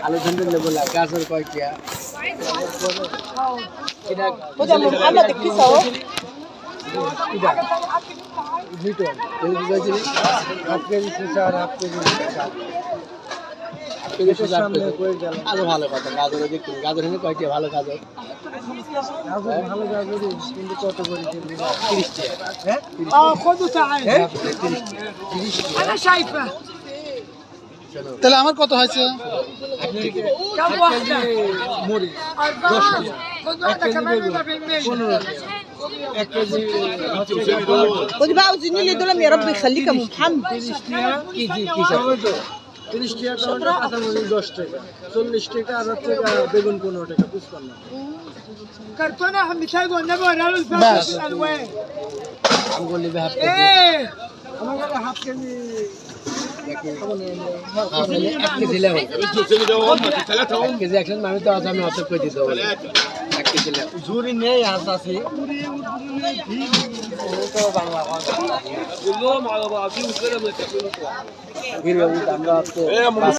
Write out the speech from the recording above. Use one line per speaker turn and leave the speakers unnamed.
আলু ঝন্ডে লেবু লাগ গাজর কয়টিয়া
আমরা দেখি সব
আরো ভালো কথা গাজর দেখুন গাজর এনে কয়টিয়া ভালো গাজর
ভালো গাজর কিন্তু কত করে
30 টাকা
হ্যাঁ
خذوا تعال
30 টাকা
انا شايفه
তাহলে আমার কত হয়েছে
كم واحده
মরিচ
أربعة خذ واحده كمان يبقى في المية
1 কেজি
خدي بقى وزني لي دول يا رب يخليك يا ام محمد
30 টাকা
কেজি
টমেটো 30 টাকা টমেটো কাঁচামরিচ 10 টাকা 40 টাকা আর হচ্ছে বেগুন 15 টাকা বুঝছেন না
كرتونه عم بيساعدوا النبي ولا له
بس.
الالوان
আমি বলি ভাব
ايه
আমার কাছে হাফ কেজি
এক কেজি লেবু এক কেজি একজন আমি তো আমি অত করে দিতে বলে এক কেজি লেবু
ঝুরি নেই হাত আছে
আমরা তো